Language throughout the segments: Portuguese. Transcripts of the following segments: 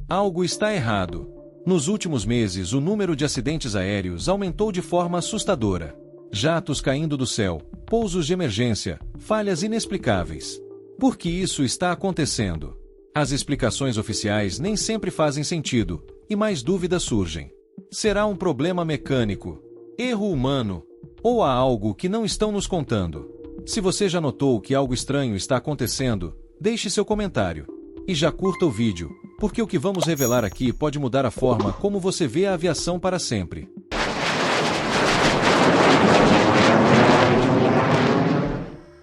Algo está errado. Nos últimos meses, o número de acidentes aéreos aumentou de forma assustadora. Jatos caindo do céu, pousos de emergência, falhas inexplicáveis. Por que isso está acontecendo? As explicações oficiais nem sempre fazem sentido, e mais dúvidas surgem. Será um problema mecânico? Erro humano? Ou há algo que não estão nos contando? Se você já notou que algo estranho está acontecendo, deixe seu comentário. E já curta o vídeo, porque o que vamos revelar aqui pode mudar a forma como você vê a aviação para sempre.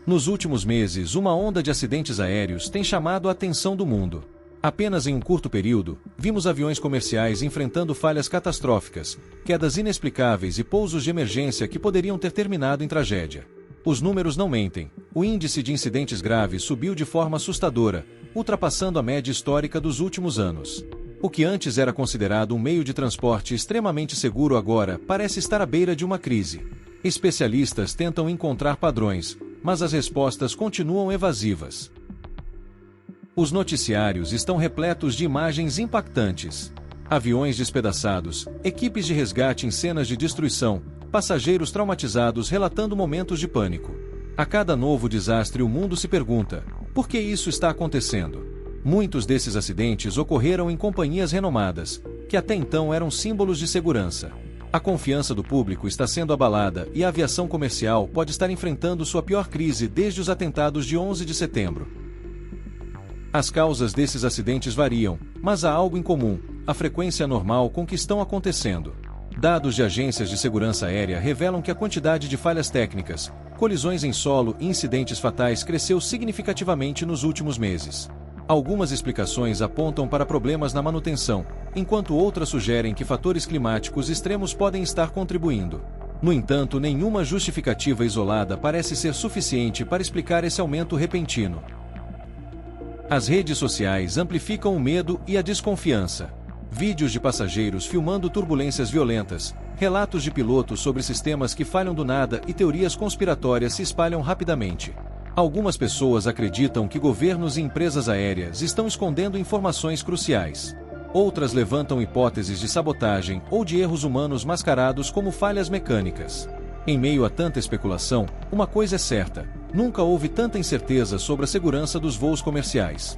Nos últimos meses, uma onda de acidentes aéreos tem chamado a atenção do mundo. Apenas em um curto período, vimos aviões comerciais enfrentando falhas catastróficas, quedas inexplicáveis e pousos de emergência que poderiam ter terminado em tragédia. Os números não mentem. O índice de incidentes graves subiu de forma assustadora, ultrapassando a média histórica dos últimos anos. O que antes era considerado um meio de transporte extremamente seguro agora parece estar à beira de uma crise. Especialistas tentam encontrar padrões, mas as respostas continuam evasivas. Os noticiários estão repletos de imagens impactantes. Aviões despedaçados, equipes de resgate em cenas de destruição, passageiros traumatizados relatando momentos de pânico. A cada novo desastre o mundo se pergunta, por que isso está acontecendo? Muitos desses acidentes ocorreram em companhias renomadas, que até então eram símbolos de segurança. A confiança do público está sendo abalada e a aviação comercial pode estar enfrentando sua pior crise desde os atentados de 11 de setembro. As causas desses acidentes variam, mas há algo em comum: a frequência anormal com que estão acontecendo. Dados de agências de segurança aérea revelam que a quantidade de falhas técnicas, colisões em solo e incidentes fatais cresceu significativamente nos últimos meses. Algumas explicações apontam para problemas na manutenção, enquanto outras sugerem que fatores climáticos extremos podem estar contribuindo. No entanto, nenhuma justificativa isolada parece ser suficiente para explicar esse aumento repentino. As redes sociais amplificam o medo e a desconfiança. Vídeos de passageiros filmando turbulências violentas, relatos de pilotos sobre sistemas que falham do nada e teorias conspiratórias se espalham rapidamente. Algumas pessoas acreditam que governos e empresas aéreas estão escondendo informações cruciais. Outras levantam hipóteses de sabotagem ou de erros humanos mascarados como falhas mecânicas. Em meio a tanta especulação, uma coisa é certa: nunca houve tanta incerteza sobre a segurança dos voos comerciais.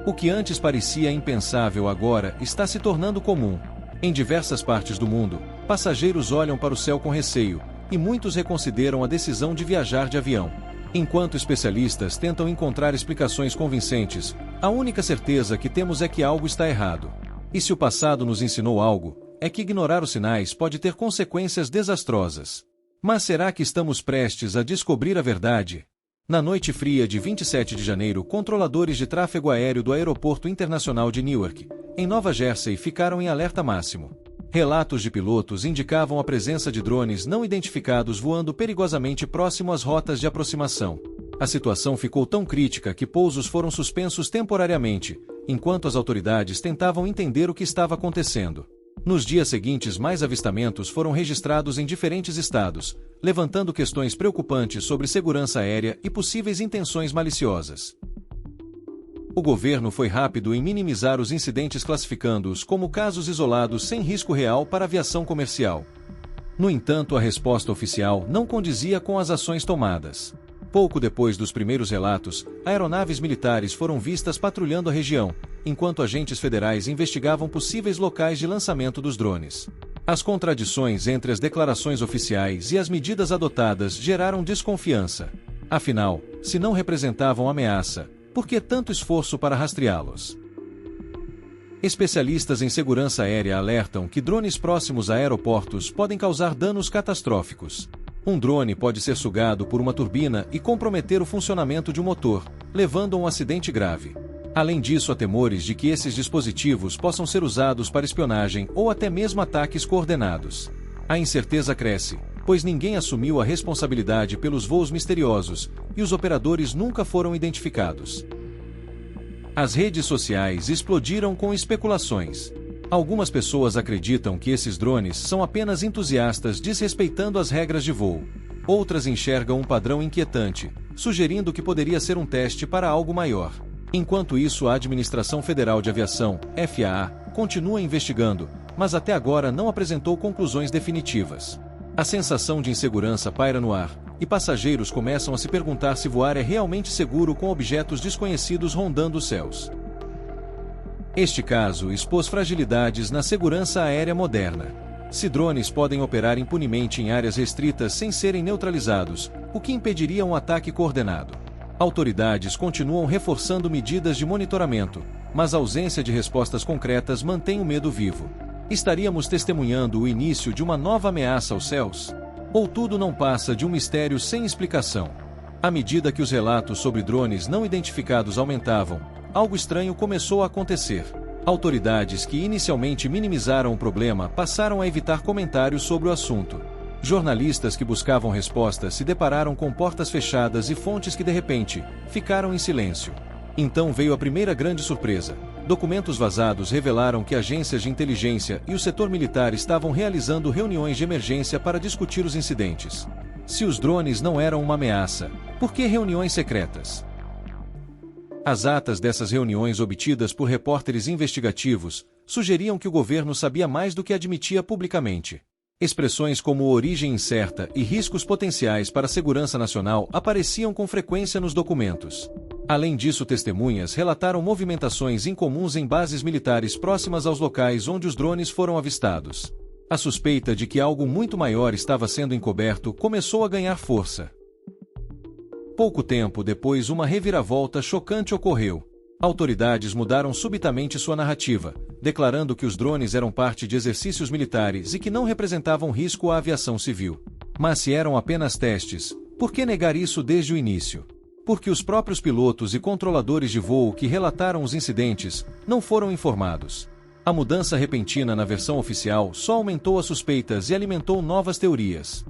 O que antes parecia impensável agora está se tornando comum. Em diversas partes do mundo, passageiros olham para o céu com receio, e muitos reconsideram a decisão de viajar de avião. Enquanto especialistas tentam encontrar explicações convincentes, a única certeza que temos é que algo está errado. E se o passado nos ensinou algo, é que ignorar os sinais pode ter consequências desastrosas. Mas será que estamos prestes a descobrir a verdade? Na noite fria de 27 de janeiro, controladores de tráfego aéreo do Aeroporto Internacional de Newark, em Nova Jersey, ficaram em alerta máximo. Relatos de pilotos indicavam a presença de drones não identificados voando perigosamente próximo às rotas de aproximação. A situação ficou tão crítica que pousos foram suspensos temporariamente, enquanto as autoridades tentavam entender o que estava acontecendo. Nos dias seguintes, mais avistamentos foram registrados em diferentes estados, levantando questões preocupantes sobre segurança aérea e possíveis intenções maliciosas. O governo foi rápido em minimizar os incidentes, classificando-os como casos isolados sem risco real para a aviação comercial. No entanto, a resposta oficial não condizia com as ações tomadas. Pouco depois dos primeiros relatos, aeronaves militares foram vistas patrulhando a região, enquanto agentes federais investigavam possíveis locais de lançamento dos drones. As contradições entre as declarações oficiais e as medidas adotadas geraram desconfiança. Afinal, se não representavam ameaça, por que tanto esforço para rastreá-los? Especialistas em segurança aérea alertam que drones próximos a aeroportos podem causar danos catastróficos. Um drone pode ser sugado por uma turbina e comprometer o funcionamento de um motor, levando a um acidente grave. Além disso, há temores de que esses dispositivos possam ser usados para espionagem ou até mesmo ataques coordenados. A incerteza cresce, pois ninguém assumiu a responsabilidade pelos voos misteriosos, e os operadores nunca foram identificados. As redes sociais explodiram com especulações. Algumas pessoas acreditam que esses drones são apenas entusiastas desrespeitando as regras de voo. Outras enxergam um padrão inquietante, sugerindo que poderia ser um teste para algo maior. Enquanto isso, a Administração Federal de Aviação, FAA, continua investigando, mas até agora não apresentou conclusões definitivas. A sensação de insegurança paira no ar, e passageiros começam a se perguntar se voar é realmente seguro com objetos desconhecidos rondando os céus. Este caso expôs fragilidades na segurança aérea moderna. Se drones podem operar impunemente em áreas restritas sem serem neutralizados, o que impediria um ataque coordenado? Autoridades continuam reforçando medidas de monitoramento, mas a ausência de respostas concretas mantém o medo vivo. Estaríamos testemunhando o início de uma nova ameaça aos céus? Ou tudo não passa de um mistério sem explicação? À medida que os relatos sobre drones não identificados aumentavam, algo estranho começou a acontecer. Autoridades que inicialmente minimizaram o problema passaram a evitar comentários sobre o assunto. Jornalistas que buscavam respostas se depararam com portas fechadas e fontes que de repente ficaram em silêncio. Então veio a primeira grande surpresa. Documentos vazados revelaram que agências de inteligência e o setor militar estavam realizando reuniões de emergência para discutir os incidentes. Se os drones não eram uma ameaça, por que reuniões secretas? As atas dessas reuniões obtidas por repórteres investigativos sugeriam que o governo sabia mais do que admitia publicamente. Expressões como origem incerta e riscos potenciais para a segurança nacional apareciam com frequência nos documentos. Além disso, testemunhas relataram movimentações incomuns em bases militares próximas aos locais onde os drones foram avistados. A suspeita de que algo muito maior estava sendo encoberto começou a ganhar força. Pouco tempo depois, uma reviravolta chocante ocorreu. Autoridades mudaram subitamente sua narrativa, declarando que os drones eram parte de exercícios militares e que não representavam risco à aviação civil. Mas se eram apenas testes, por que negar isso desde o início? Porque os próprios pilotos e controladores de voo que relataram os incidentes não foram informados. A mudança repentina na versão oficial só aumentou as suspeitas e alimentou novas teorias.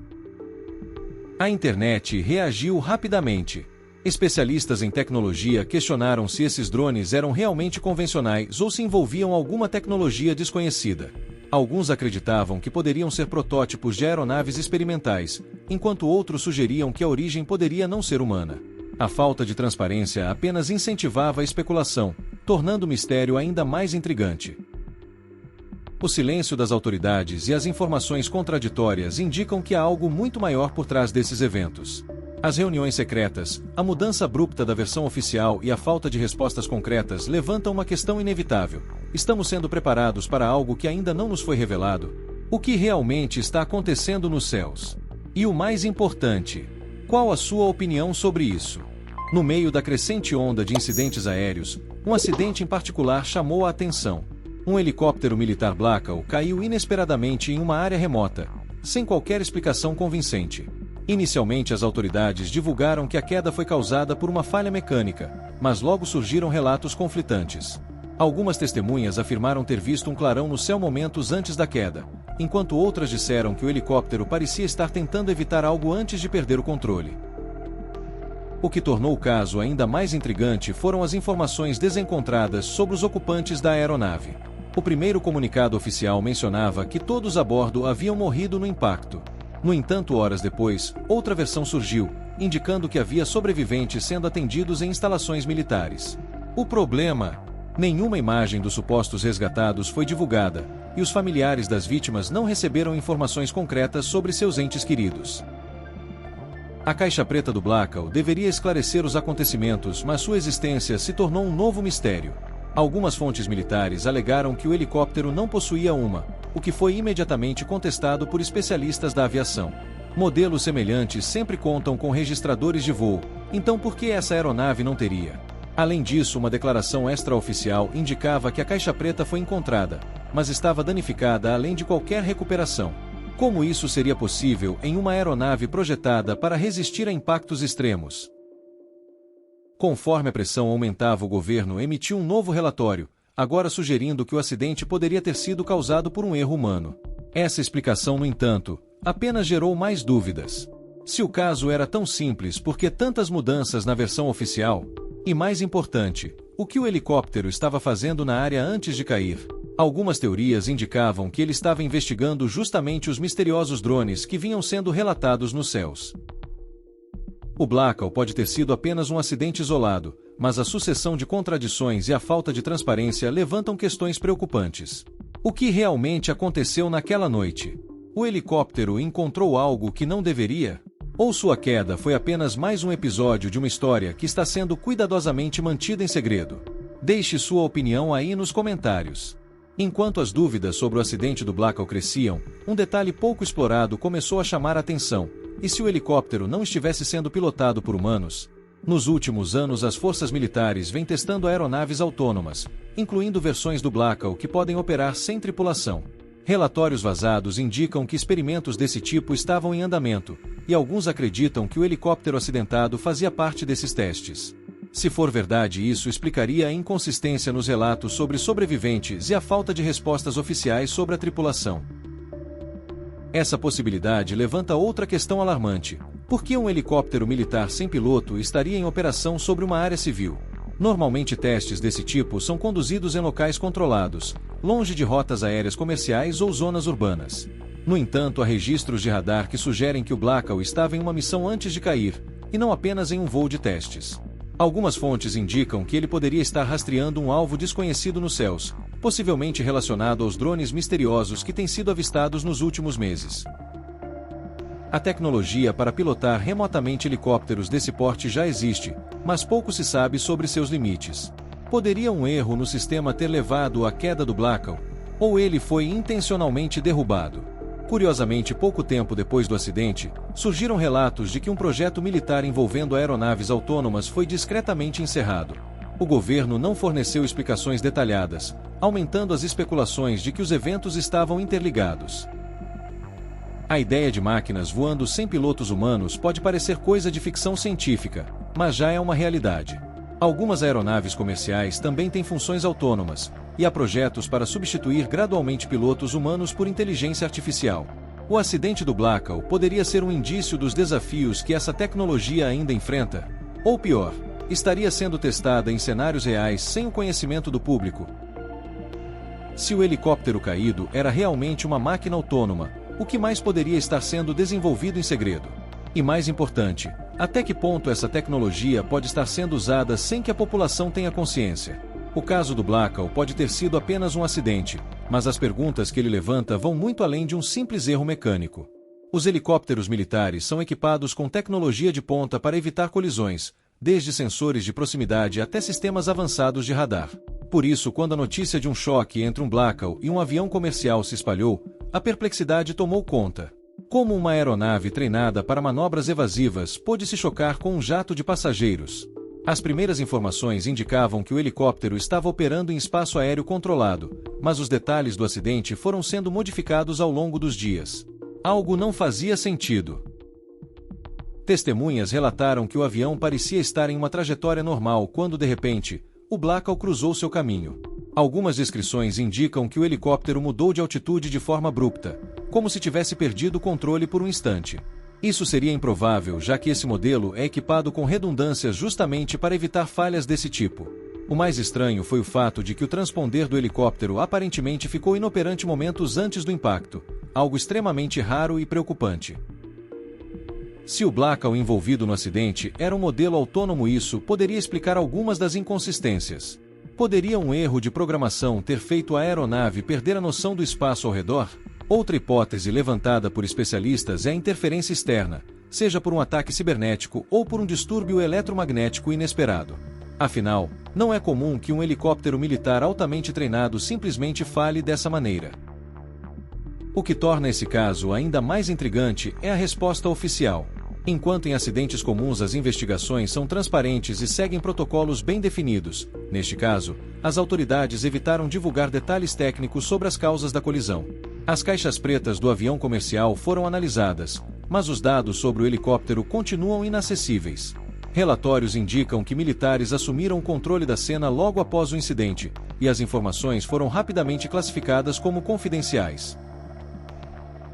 A internet reagiu rapidamente. Especialistas em tecnologia questionaram se esses drones eram realmente convencionais ou se envolviam alguma tecnologia desconhecida. Alguns acreditavam que poderiam ser protótipos de aeronaves experimentais, enquanto outros sugeriam que a origem poderia não ser humana. A falta de transparência apenas incentivava a especulação, tornando o mistério ainda mais intrigante. O silêncio das autoridades e as informações contraditórias indicam que há algo muito maior por trás desses eventos. As reuniões secretas, a mudança abrupta da versão oficial e a falta de respostas concretas levantam uma questão inevitável. Estamos sendo preparados para algo que ainda não nos foi revelado? O que realmente está acontecendo nos céus? E o mais importante, qual a sua opinião sobre isso? No meio da crescente onda de incidentes aéreos, um acidente em particular chamou a atenção. Um helicóptero militar Black Hawk caiu inesperadamente em uma área remota, sem qualquer explicação convincente. Inicialmente, as autoridades divulgaram que a queda foi causada por uma falha mecânica, mas logo surgiram relatos conflitantes. Algumas testemunhas afirmaram ter visto um clarão no céu momentos antes da queda, enquanto outras disseram que o helicóptero parecia estar tentando evitar algo antes de perder o controle. O que tornou o caso ainda mais intrigante foram as informações desencontradas sobre os ocupantes da aeronave. O primeiro comunicado oficial mencionava que todos a bordo haviam morrido no impacto. No entanto, horas depois, outra versão surgiu, indicando que havia sobreviventes sendo atendidos em instalações militares. O problema? Nenhuma imagem dos supostos resgatados foi divulgada, e os familiares das vítimas não receberam informações concretas sobre seus entes queridos. A caixa preta do Black Hawk deveria esclarecer os acontecimentos, mas sua existência se tornou um novo mistério. Algumas fontes militares alegaram que o helicóptero não possuía uma, o que foi imediatamente contestado por especialistas da aviação. Modelos semelhantes sempre contam com registradores de voo, então por que essa aeronave não teria? Além disso, uma declaração extraoficial indicava que a caixa preta foi encontrada, mas estava danificada além de qualquer recuperação. Como isso seria possível em uma aeronave projetada para resistir a impactos extremos? Conforme a pressão aumentava, o governo emitiu um novo relatório, agora sugerindo que o acidente poderia ter sido causado por um erro humano. Essa explicação, no entanto, apenas gerou mais dúvidas. Se o caso era tão simples, por que tantas mudanças na versão oficial? E mais importante, o que o helicóptero estava fazendo na área antes de cair? Algumas teorias indicavam que ele estava investigando justamente os misteriosos drones que vinham sendo relatados nos céus. O Black Hawk pode ter sido apenas um acidente isolado, mas a sucessão de contradições e a falta de transparência levantam questões preocupantes. O que realmente aconteceu naquela noite? O helicóptero encontrou algo que não deveria? Ou sua queda foi apenas mais um episódio de uma história que está sendo cuidadosamente mantida em segredo? Deixe sua opinião aí nos comentários. Enquanto as dúvidas sobre o acidente do Blackall cresciam, um detalhe pouco explorado começou a chamar a atenção. E se o helicóptero não estivesse sendo pilotado por humanos? Nos últimos anos, as forças militares vêm testando aeronaves autônomas, incluindo versões do Blackall que podem operar sem tripulação. Relatórios vazados indicam que experimentos desse tipo estavam em andamento, e alguns acreditam que o helicóptero acidentado fazia parte desses testes. Se for verdade, isso explicaria a inconsistência nos relatos sobre sobreviventes e a falta de respostas oficiais sobre a tripulação. Essa possibilidade levanta outra questão alarmante. Por que um helicóptero militar sem piloto estaria em operação sobre uma área civil? Normalmente testes desse tipo são conduzidos em locais controlados, longe de rotas aéreas comerciais ou zonas urbanas. No entanto, há registros de radar que sugerem que o Blackall estava em uma missão antes de cair, e não apenas em um voo de testes. Algumas fontes indicam que ele poderia estar rastreando um alvo desconhecido nos céus, possivelmente relacionado aos drones misteriosos que têm sido avistados nos últimos meses. A tecnologia para pilotar remotamente helicópteros desse porte já existe, mas pouco se sabe sobre seus limites. Poderia um erro no sistema ter levado à queda do Blackall? Ou ele foi intencionalmente derrubado? Curiosamente, pouco tempo depois do acidente, surgiram relatos de que um projeto militar envolvendo aeronaves autônomas foi discretamente encerrado. O governo não forneceu explicações detalhadas, aumentando as especulações de que os eventos estavam interligados. A ideia de máquinas voando sem pilotos humanos pode parecer coisa de ficção científica, mas já é uma realidade. Algumas aeronaves comerciais também têm funções autônomas, e há projetos para substituir gradualmente pilotos humanos por inteligência artificial. O acidente do Blackall poderia ser um indício dos desafios que essa tecnologia ainda enfrenta? Ou pior, estaria sendo testada em cenários reais sem o conhecimento do público? Se o helicóptero caído era realmente uma máquina autônoma, o que mais poderia estar sendo desenvolvido em segredo? E mais importante, até que ponto essa tecnologia pode estar sendo usada sem que a população tenha consciência? O caso do Blackall pode ter sido apenas um acidente, mas as perguntas que ele levanta vão muito além de um simples erro mecânico. Os helicópteros militares são equipados com tecnologia de ponta para evitar colisões, desde sensores de proximidade até sistemas avançados de radar. Por isso, quando a notícia de um choque entre um Blackall e um avião comercial se espalhou, a perplexidade tomou conta. Como uma aeronave treinada para manobras evasivas pôde se chocar com um jato de passageiros? As primeiras informações indicavam que o helicóptero estava operando em espaço aéreo controlado, mas os detalhes do acidente foram sendo modificados ao longo dos dias. Algo não fazia sentido. Testemunhas relataram que o avião parecia estar em uma trajetória normal quando, de repente, o Blackall cruzou seu caminho. Algumas descrições indicam que o helicóptero mudou de altitude de forma abrupta, como se tivesse perdido o controle por um instante. Isso seria improvável, já que esse modelo é equipado com redundâncias justamente para evitar falhas desse tipo. O mais estranho foi o fato de que o transponder do helicóptero aparentemente ficou inoperante momentos antes do impacto, algo extremamente raro e preocupante. Se o Blackall envolvido no acidente era um modelo autônomo, isso poderia explicar algumas das inconsistências. Poderia um erro de programação ter feito a aeronave perder a noção do espaço ao redor? Outra hipótese levantada por especialistas é a interferência externa, seja por um ataque cibernético ou por um distúrbio eletromagnético inesperado. Afinal, não é comum que um helicóptero militar altamente treinado simplesmente falhe dessa maneira. O que torna esse caso ainda mais intrigante é a resposta oficial. Enquanto em acidentes comuns as investigações são transparentes e seguem protocolos bem definidos, neste caso, as autoridades evitaram divulgar detalhes técnicos sobre as causas da colisão. As caixas pretas do avião comercial foram analisadas, mas os dados sobre o helicóptero continuam inacessíveis. Relatórios indicam que militares assumiram o controle da cena logo após o incidente, e as informações foram rapidamente classificadas como confidenciais.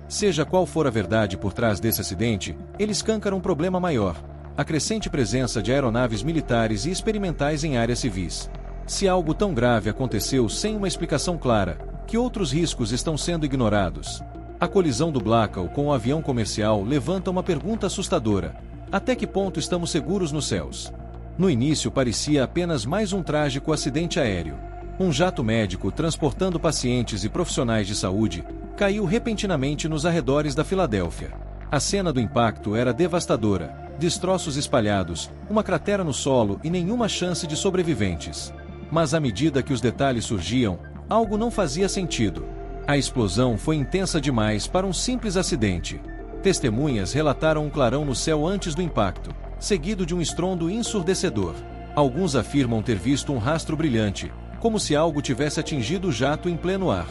Seja qual for a verdade por trás desse acidente, ele escancara um problema maior: a crescente presença de aeronaves militares e experimentais em áreas civis. Se algo tão grave aconteceu sem uma explicação clara, que outros riscos estão sendo ignorados? A colisão do Blackall com o avião comercial levanta uma pergunta assustadora: até que ponto estamos seguros nos céus? No início parecia apenas mais um trágico acidente aéreo. Um jato médico transportando pacientes e profissionais de saúde caiu repentinamente nos arredores da Filadélfia. A cena do impacto era devastadora, destroços espalhados, uma cratera no solo e nenhuma chance de sobreviventes. Mas à medida que os detalhes surgiam, algo não fazia sentido. A explosão foi intensa demais para um simples acidente. Testemunhas relataram um clarão no céu antes do impacto, seguido de um estrondo ensurdecedor. Alguns afirmam ter visto um rastro brilhante, como se algo tivesse atingido o jato em pleno ar.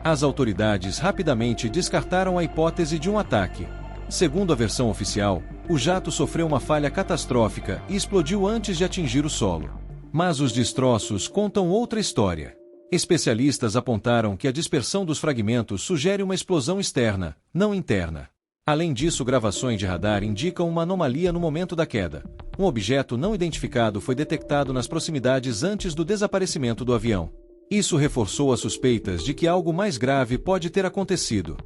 As autoridades rapidamente descartaram a hipótese de um ataque. Segundo a versão oficial, o jato sofreu uma falha catastrófica e explodiu antes de atingir o solo. Mas os destroços contam outra história. Especialistas apontaram que a dispersão dos fragmentos sugere uma explosão externa, não interna. Além disso, gravações de radar indicam uma anomalia no momento da queda. Um objeto não identificado foi detectado nas proximidades antes do desaparecimento do avião. Isso reforçou as suspeitas de que algo mais grave pode ter acontecido.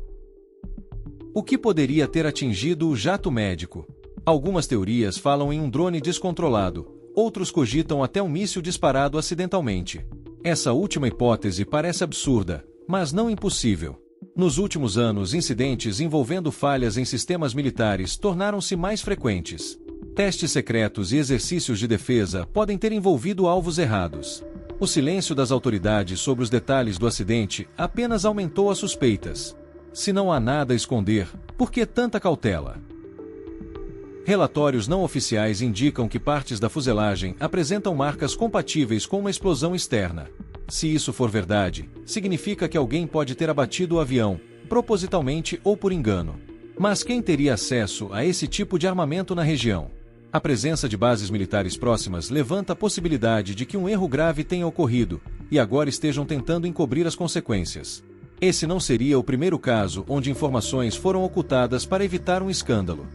O que poderia ter atingido o jato médico? Algumas teorias falam em um drone descontrolado, outros cogitam até um míssil disparado acidentalmente. Essa última hipótese parece absurda, mas não impossível. Nos últimos anos, incidentes envolvendo falhas em sistemas militares tornaram-se mais frequentes. Testes secretos e exercícios de defesa podem ter envolvido alvos errados. O silêncio das autoridades sobre os detalhes do acidente apenas aumentou as suspeitas. Se não há nada a esconder, por que tanta cautela? Relatórios não oficiais indicam que partes da fuselagem apresentam marcas compatíveis com uma explosão externa. Se isso for verdade, significa que alguém pode ter abatido o avião, propositalmente ou por engano. Mas quem teria acesso a esse tipo de armamento na região? A presença de bases militares próximas levanta a possibilidade de que um erro grave tenha ocorrido, e agora estejam tentando encobrir as consequências. Esse não seria o primeiro caso onde informações foram ocultadas para evitar um escândalo.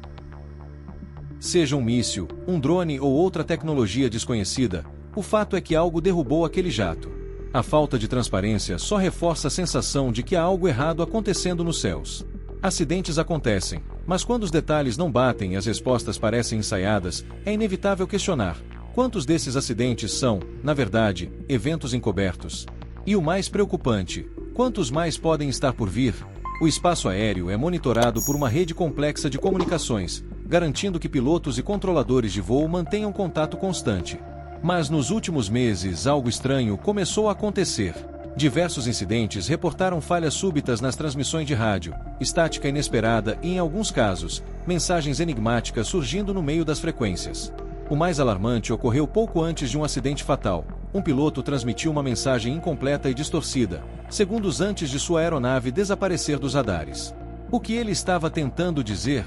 Seja um míssil, um drone ou outra tecnologia desconhecida, o fato é que algo derrubou aquele jato. A falta de transparência só reforça a sensação de que há algo errado acontecendo nos céus. Acidentes acontecem, mas quando os detalhes não batem e as respostas parecem ensaiadas, é inevitável questionar: quantos desses acidentes são, na verdade, eventos encobertos? E o mais preocupante, quantos mais podem estar por vir? O espaço aéreo é monitorado por uma rede complexa de comunicações, garantindo que pilotos e controladores de voo mantenham contato constante. Mas nos últimos meses algo estranho começou a acontecer. Diversos incidentes reportaram falhas súbitas nas transmissões de rádio, estática inesperada e, em alguns casos, mensagens enigmáticas surgindo no meio das frequências. O mais alarmante ocorreu pouco antes de um acidente fatal. Um piloto transmitiu uma mensagem incompleta e distorcida, segundos antes de sua aeronave desaparecer dos radares. O que ele estava tentando dizer?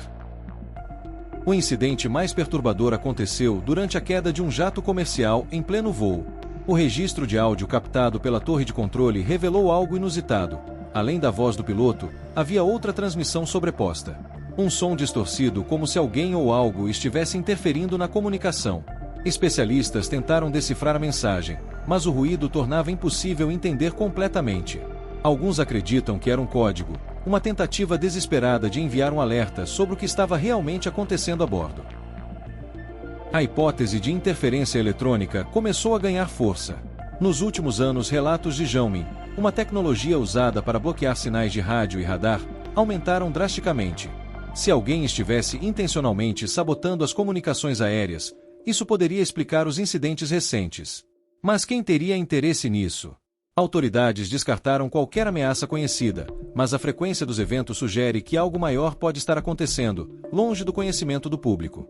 O incidente mais perturbador aconteceu durante a queda de um jato comercial em pleno voo. O registro de áudio captado pela torre de controle revelou algo inusitado. Além da voz do piloto, havia outra transmissão sobreposta. Um som distorcido como se alguém ou algo estivesse interferindo na comunicação. Especialistas tentaram decifrar a mensagem, mas o ruído tornava impossível entender completamente. Alguns acreditam que era um código, uma tentativa desesperada de enviar um alerta sobre o que estava realmente acontecendo a bordo. A hipótese de interferência eletrônica começou a ganhar força. Nos últimos anos, relatos de jamming, uma tecnologia usada para bloquear sinais de rádio e radar, aumentaram drasticamente. Se alguém estivesse intencionalmente sabotando as comunicações aéreas, isso poderia explicar os incidentes recentes. Mas quem teria interesse nisso? Autoridades descartaram qualquer ameaça conhecida, mas a frequência dos eventos sugere que algo maior pode estar acontecendo, longe do conhecimento do público.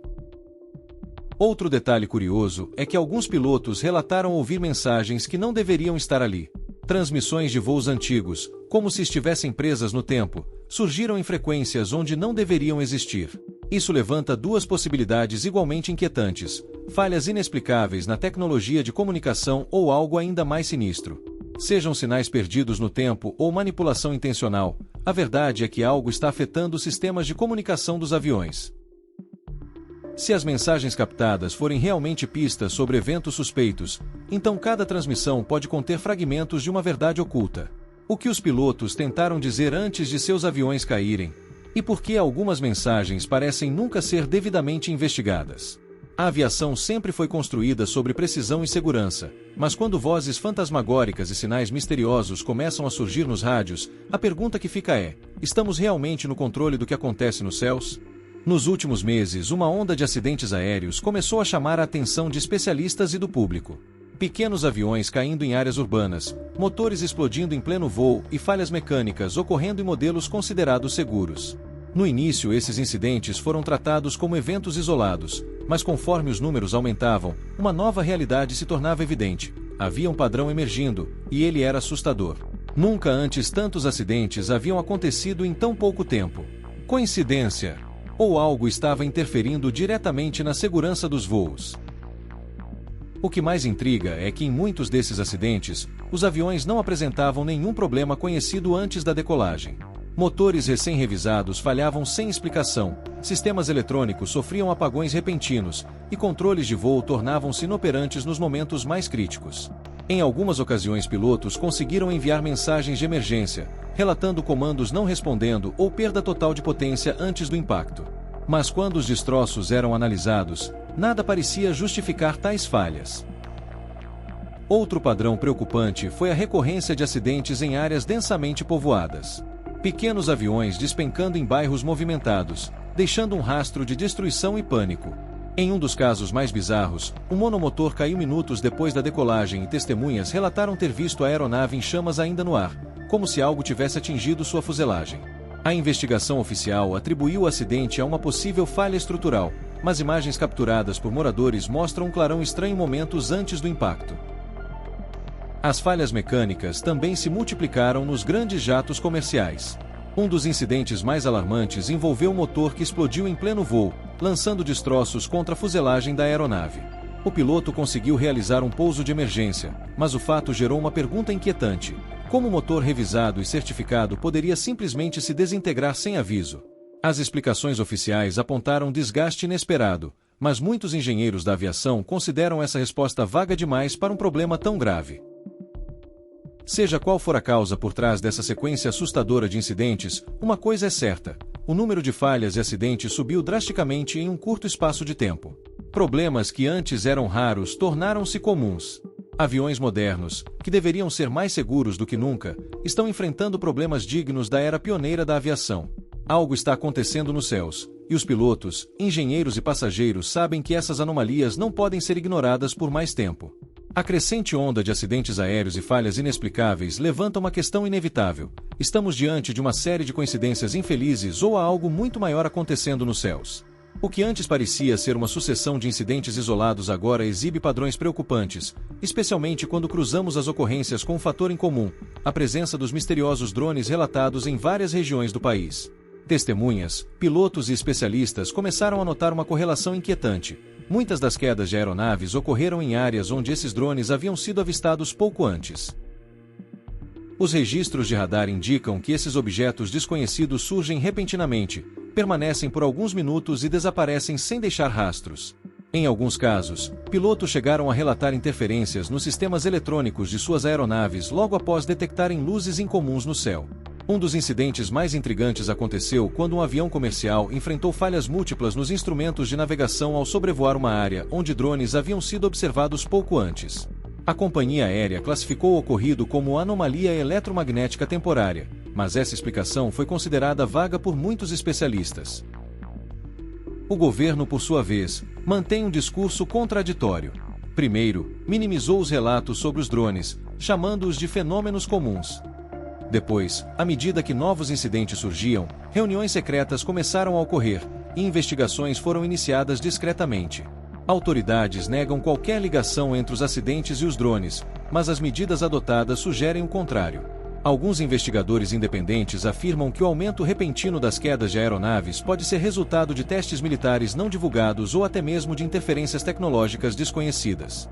Outro detalhe curioso é que alguns pilotos relataram ouvir mensagens que não deveriam estar ali. Transmissões de voos antigos, como se estivessem presas no tempo, surgiram em frequências onde não deveriam existir. Isso levanta duas possibilidades igualmente inquietantes: falhas inexplicáveis na tecnologia de comunicação ou algo ainda mais sinistro. Sejam sinais perdidos no tempo ou manipulação intencional, a verdade é que algo está afetando os sistemas de comunicação dos aviões. Se as mensagens captadas forem realmente pistas sobre eventos suspeitos, então cada transmissão pode conter fragmentos de uma verdade oculta. O que os pilotos tentaram dizer antes de seus aviões caírem? E por que algumas mensagens parecem nunca ser devidamente investigadas? A aviação sempre foi construída sobre precisão e segurança, mas quando vozes fantasmagóricas e sinais misteriosos começam a surgir nos rádios, a pergunta que fica é: estamos realmente no controle do que acontece nos céus? Nos últimos meses, uma onda de acidentes aéreos começou a chamar a atenção de especialistas e do público. Pequenos aviões caindo em áreas urbanas, motores explodindo em pleno voo e falhas mecânicas ocorrendo em modelos considerados seguros. No início, esses incidentes foram tratados como eventos isolados, mas conforme os números aumentavam, uma nova realidade se tornava evidente. Havia um padrão emergindo, e ele era assustador. Nunca antes tantos acidentes haviam acontecido em tão pouco tempo. Coincidência? Ou algo estava interferindo diretamente na segurança dos voos? O que mais intriga é que em muitos desses acidentes, os aviões não apresentavam nenhum problema conhecido antes da decolagem. Motores recém-revisados falhavam sem explicação, sistemas eletrônicos sofriam apagões repentinos, e controles de voo tornavam-se inoperantes nos momentos mais críticos. Em algumas ocasiões, pilotos conseguiram enviar mensagens de emergência, relatando comandos não respondendo ou perda total de potência antes do impacto. Mas quando os destroços eram analisados, nada parecia justificar tais falhas. Outro padrão preocupante foi a recorrência de acidentes em áreas densamente povoadas. Pequenos aviões despencando em bairros movimentados, deixando um rastro de destruição e pânico. Em um dos casos mais bizarros, um monomotor caiu minutos depois da decolagem e testemunhas relataram ter visto a aeronave em chamas ainda no ar, como se algo tivesse atingido sua fuselagem. A investigação oficial atribuiu o acidente a uma possível falha estrutural, mas imagens capturadas por moradores mostram um clarão estranho momentos antes do impacto. As falhas mecânicas também se multiplicaram nos grandes jatos comerciais. Um dos incidentes mais alarmantes envolveu um motor que explodiu em pleno voo, lançando destroços contra a fuselagem da aeronave. O piloto conseguiu realizar um pouso de emergência, mas o fato gerou uma pergunta inquietante: como o motor revisado e certificado poderia simplesmente se desintegrar sem aviso? As explicações oficiais apontaram desgaste inesperado, mas muitos engenheiros da aviação consideram essa resposta vaga demais para um problema tão grave. Seja qual for a causa por trás dessa sequência assustadora de incidentes, uma coisa é certa: o número de falhas e acidentes subiu drasticamente em um curto espaço de tempo. Problemas que antes eram raros tornaram-se comuns. Aviões modernos, que deveriam ser mais seguros do que nunca, estão enfrentando problemas dignos da era pioneira da aviação. Algo está acontecendo nos céus, e os pilotos, engenheiros e passageiros sabem que essas anomalias não podem ser ignoradas por mais tempo. A crescente onda de acidentes aéreos e falhas inexplicáveis levanta uma questão inevitável: estamos diante de uma série de coincidências infelizes ou há algo muito maior acontecendo nos céus? O que antes parecia ser uma sucessão de incidentes isolados agora exibe padrões preocupantes, especialmente quando cruzamos as ocorrências com um fator em comum: a presença dos misteriosos drones relatados em várias regiões do país. Testemunhas, pilotos e especialistas começaram a notar uma correlação inquietante. Muitas das quedas de aeronaves ocorreram em áreas onde esses drones haviam sido avistados pouco antes. Os registros de radar indicam que esses objetos desconhecidos surgem repentinamente, permanecem por alguns minutos e desaparecem sem deixar rastros. Em alguns casos, pilotos chegaram a relatar interferências nos sistemas eletrônicos de suas aeronaves logo após detectarem luzes incomuns no céu. Um dos incidentes mais intrigantes aconteceu quando um avião comercial enfrentou falhas múltiplas nos instrumentos de navegação ao sobrevoar uma área onde drones haviam sido observados pouco antes. A companhia aérea classificou o ocorrido como anomalia eletromagnética temporária, mas essa explicação foi considerada vaga por muitos especialistas. O governo, por sua vez, mantém um discurso contraditório. Primeiro, minimizou os relatos sobre os drones, chamando-os de fenômenos comuns. Depois, à medida que novos incidentes surgiam, reuniões secretas começaram a ocorrer, e investigações foram iniciadas discretamente. Autoridades negam qualquer ligação entre os acidentes e os drones, mas as medidas adotadas sugerem o contrário. Alguns investigadores independentes afirmam que o aumento repentino das quedas de aeronaves pode ser resultado de testes militares não divulgados ou até mesmo de interferências tecnológicas desconhecidas.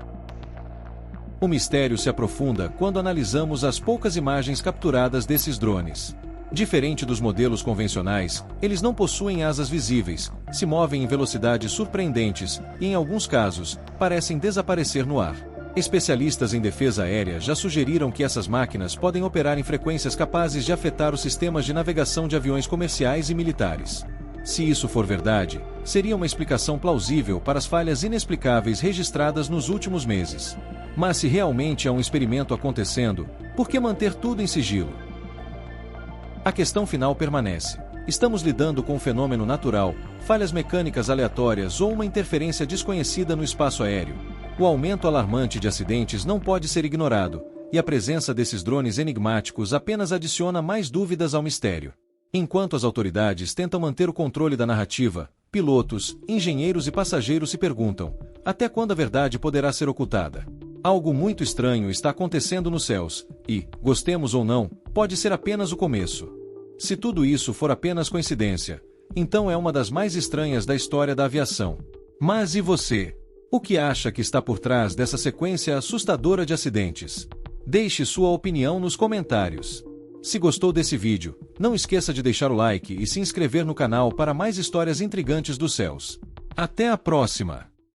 O mistério se aprofunda quando analisamos as poucas imagens capturadas desses drones. Diferente dos modelos convencionais, eles não possuem asas visíveis, se movem em velocidades surpreendentes e, em alguns casos, parecem desaparecer no ar. Especialistas em defesa aérea já sugeriram que essas máquinas podem operar em frequências capazes de afetar os sistemas de navegação de aviões comerciais e militares. Se isso for verdade, seria uma explicação plausível para as falhas inexplicáveis registradas nos últimos meses. Mas se realmente há um experimento acontecendo, por que manter tudo em sigilo? A questão final permanece. Estamos lidando com um fenômeno natural, falhas mecânicas aleatórias ou uma interferência desconhecida no espaço aéreo. O aumento alarmante de acidentes não pode ser ignorado, e a presença desses drones enigmáticos apenas adiciona mais dúvidas ao mistério. Enquanto as autoridades tentam manter o controle da narrativa, pilotos, engenheiros e passageiros se perguntam: até quando a verdade poderá ser ocultada? Algo muito estranho está acontecendo nos céus, e, gostemos ou não, pode ser apenas o começo. Se tudo isso for apenas coincidência, então é uma das mais estranhas da história da aviação. Mas e você? O que acha que está por trás dessa sequência assustadora de acidentes? Deixe sua opinião nos comentários. Se gostou desse vídeo, não esqueça de deixar o like e se inscrever no canal para mais histórias intrigantes dos céus. Até a próxima!